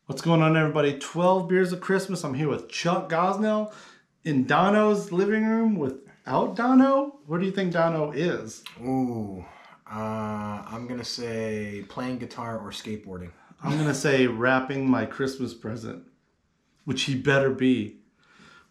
What's going on, everybody? 12 Beers of Christmas. I'm here with Chuck Gosnell in Dono's living room without Dono. What do you think Dono is? I'm going to say playing guitar or skateboarding. I'm going to say wrapping my Christmas present, which he better be.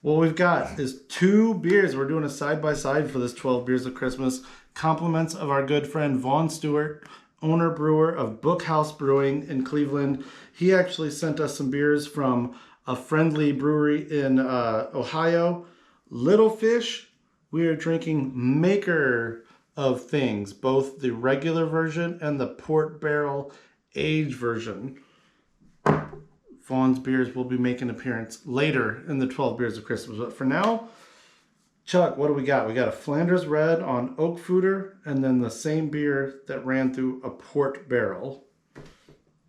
What we've got is 2 beers. We're doing a side-by-side for this 12 Beers of Christmas. Compliments of our good friend Vaughn Stewart, owner brewer of Bookhouse Brewing in Cleveland. He actually sent us some beers from a friendly brewery in Ohio, Little Fish. We are drinking Maker of Things, both the regular version and the port barrel aged version. Vaughn's beers will be making an appearance later in the 12 Beers of Christmas. But for now, Chuck, what do we got? We got a Flanders Red on oak foeder, and then the same beer that ran through a port barrel.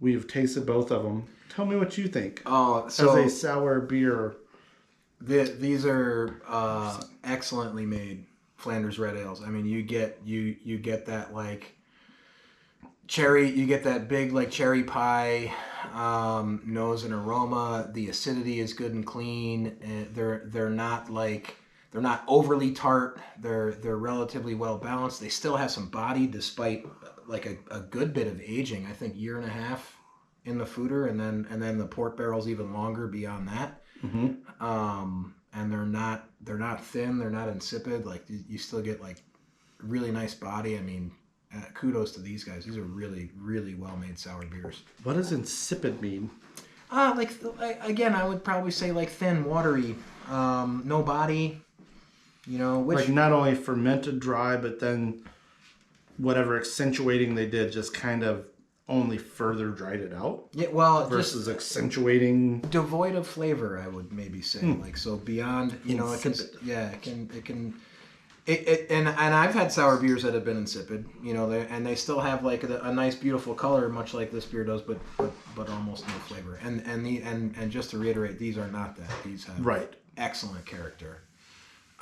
We've tasted both of them. Tell me what you think. As a sour beer. These are excellently made Flanders Red ales. I mean, you get that like cherry. You get that big like cherry pie nose and aroma. The acidity is good and clean. And they're not overly tart. They're relatively well balanced. They still have some body despite like a good bit of aging. I think 1.5 years in the foeder, and then the port barrel's even longer beyond that. Mm-hmm. And they're not thin. They're not insipid. Like you still get like really nice body. I mean, kudos to these guys. These are really, really well made sour beers. What does insipid mean? Again, I would probably say like thin, watery, no body. You know, like not only fermented dry, but then whatever accentuating they did just kind of only further dried it out. Yeah, well, versus accentuating, devoid of flavor, I would maybe say. Like so beyond, you know, it can. And I've had sour beers that have been insipid, you know, and they still have like a nice, beautiful color, much like this beer does, but almost no flavor. And just to reiterate, these are not that. These have excellent character.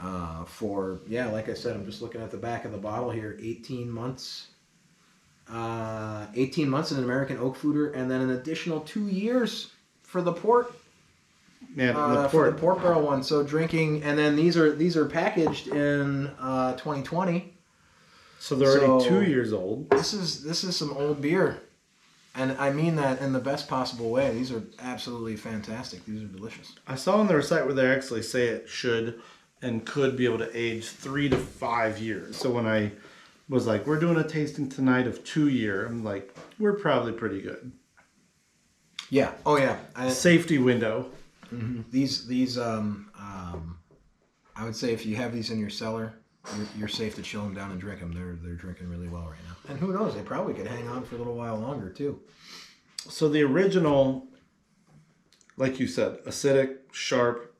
Like I said, I'm just looking at the back of the bottle here. 18 months. 18 months in an American oak foeder, and then an additional 2 years for the port. Yeah, for the port barrel one. So drinking, and then these are packaged in 2020. So they're already 2 years old. This is some old beer, and I mean that in the best possible way. These are absolutely fantastic. These are delicious. I saw on their site where they actually say it should and could be able to age 3 to 5 years. So when I was like, we're doing a tasting tonight of 2 year, I'm like, we're probably pretty good. Yeah. Oh yeah. Safety window. Mm-hmm. These I would say if you have these in your cellar, you're safe to chill them down and drink them. They're drinking really well right now. And who knows? They probably could hang on for a little while longer too. So the original, like you said, acidic, sharp,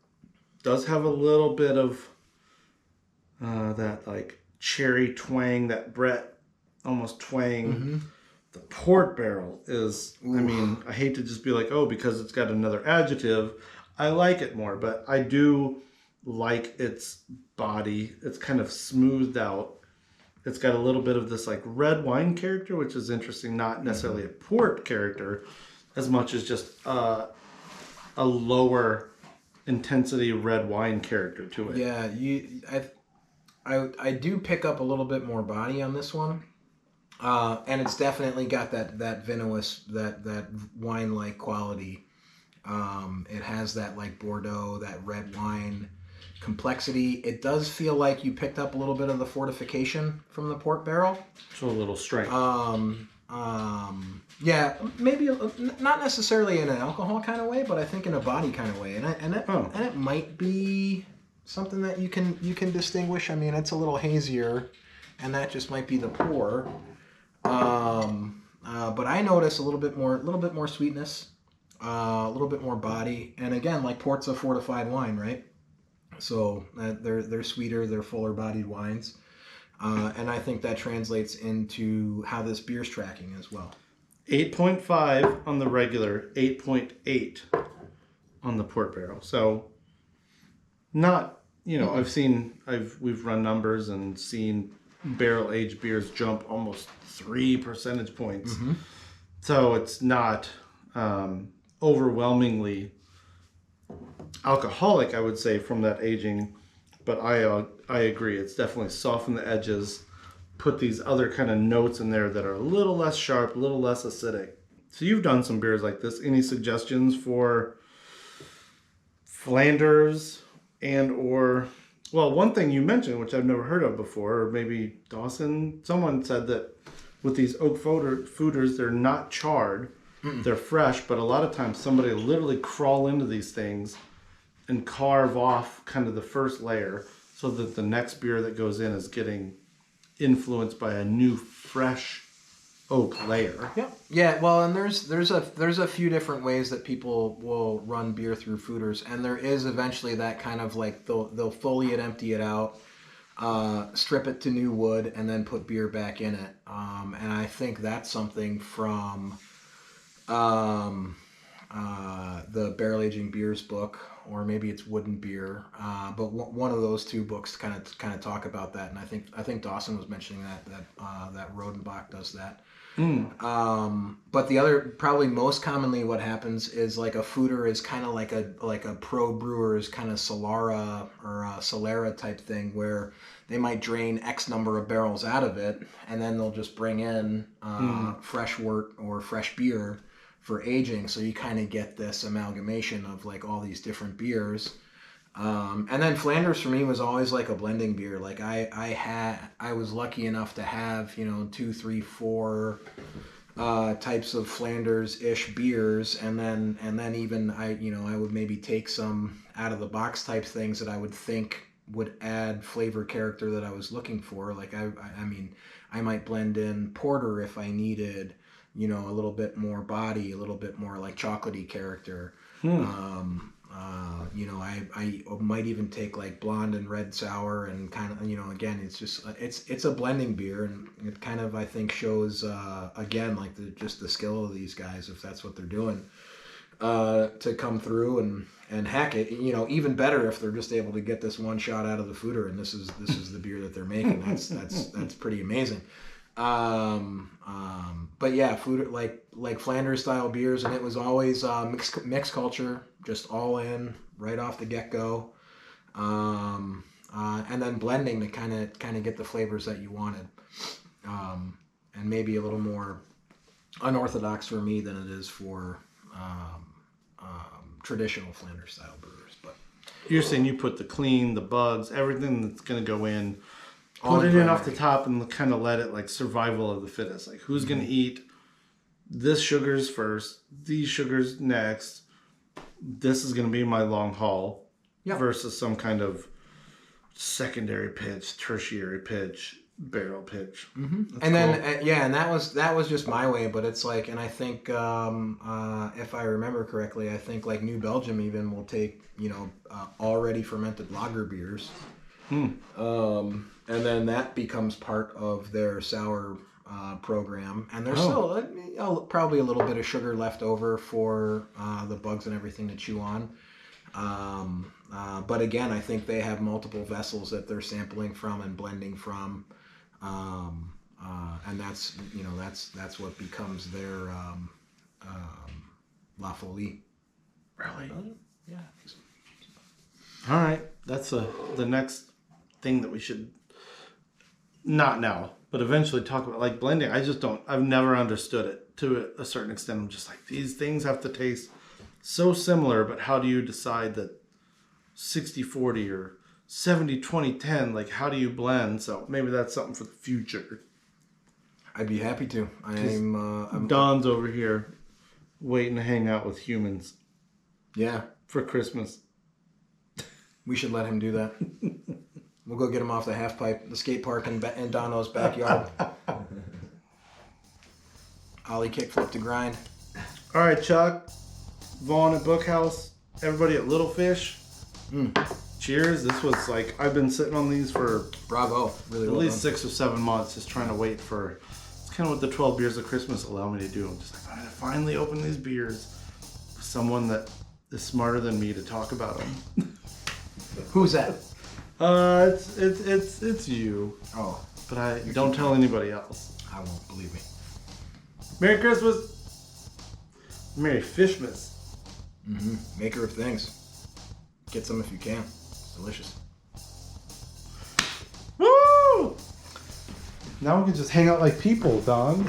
does have a little bit of that like cherry twang, that Brett almost twang. Mm-hmm. The port barrel is, I mean, I hate to just be like, oh, because it's got another adjective, I like it more, but I do like its body. It's kind of smoothed out. It's got a little bit of this like red wine character, which is interesting, not necessarily a port character as much as just a lower intensity red wine character to it. Yeah, I do pick up a little bit more body on this one. And it's definitely got that vinous, that wine-like quality. It has that like Bordeaux, that red wine complexity. It does feel like you picked up a little bit of the fortification from the port barrel. So a little strength. Yeah, maybe not necessarily in an alcohol kind of way, but I think in a body kind of way. And it might be something that you can distinguish. I mean, it's a little hazier, and that just might be the pour. But I notice a little bit more sweetness, a little bit more body, and again, like port's a fortified wine, right? So they're sweeter, they're fuller bodied wines, and I think that translates into how this beer's tracking as well. 8.5 on the regular, 8.8 on the port barrel. So not, you know, we've run numbers and seen barrel aged beers jump almost 3 percentage points. Mm-hmm. So it's not overwhelmingly alcoholic, I would say, from that aging. But I agree. It's definitely softened the edges, put these other kind of notes in there that are a little less sharp, a little less acidic. So you've done some beers like this. Any suggestions for Flanders one thing you mentioned, which I've never heard of before, or maybe Dawson, someone said that with these oak foeders, they're not charred. They're fresh, but a lot of times somebody literally crawl into these things and carve off kind of the first layer so that the next beer that goes in is getting influenced by a new fresh oak layer. Yeah. Well, and there's a few different ways that people will run beer through foeders, and there is eventually that kind of like they'll fully empty it out, strip it to new wood, and then put beer back in it. And I think that's something from the Barrel Aging Beers book, or maybe it's Wooden Beer. But one of those two books kind of talk about that, and I think Dawson was mentioning that Rodenbach does that. But the other, probably most commonly, what happens is like a foeder is kind of like a pro brewer's kind of Solara or Solera type thing, where they might drain X number of barrels out of it, and then they'll just bring in fresh wort or fresh beer for aging. So you kind of get this amalgamation of like all these different beers. And then Flanders for me was always like a blending beer. Like I was lucky enough to have 2, 3, 4 types of Flanders-ish beers, and then even I would maybe take some out of the box type things that I would think would add flavor character that I was looking for. Like I mean I might blend in porter if I needed a little bit more body, a little bit more like chocolatey character. I might even take like blonde and red sour and kind of, again, it's just, it's a blending beer, and it kind of, I think, shows, again, like just the skill of these guys, if that's what they're doing, to come through and hack it, even better if they're just able to get this one shot out of the foeder, and this is the beer that they're making. That's pretty amazing. But yeah, food like Flanders style beers, and it was always mixed culture, just all in right off the get go, and then blending to kind of get the flavors that you wanted, and maybe a little more unorthodox for me than it is for traditional Flanders style brewers. But you're saying you put the clean, the bugs, everything that's going to go in. Put it in off the top and kind of let it like survival of the fittest. Like who's going to eat this sugars first, these sugars next. This is going to be my long haul versus some kind of secondary pitch, tertiary pitch, barrel pitch. Mm-hmm. And then, and that was just my way, but it's like, and I think, if I remember correctly, I think like New Belgium even will take, already fermented lager beers. And then that becomes part of their sour program, and there's still probably a little bit of sugar left over for the bugs and everything to chew on. But again, I think they have multiple vessels that they're sampling from and blending from, and that's what becomes their La Folie. Really? Yeah. All right, that's the next thing that we should, not now, but eventually talk about, like blending. I've never understood it to a certain extent. I'm just like, these things have to taste so similar, but how do you decide that 60-40 or 70-20-10, like how do you blend? So maybe that's something for the future. I'd be happy to. I'm Don's over here waiting to hang out with humans. Yeah. For Christmas. We should let him do that. We'll go get him off the half pipe, the skate park in Dono's backyard. Ollie kickflip to grind. All right, Chuck, Vaughn at Bookhouse, everybody at Little Fish. Cheers. This was like, I've been sitting on these for bravo, really at well least done. 6 or 7 months, just trying to wait for, it's kind of what the 12 beers of Christmas allow me to do. I'm just like, I'm going to finally open these beers with someone that is smarter than me to talk about them. Who's that? It's you. Oh. But don't tell anybody else. I won't, believe me. Merry Christmas. Merry Fishmas. Maker of things. Get some if you can. It's delicious. Woo! Now we can just hang out like people, dog.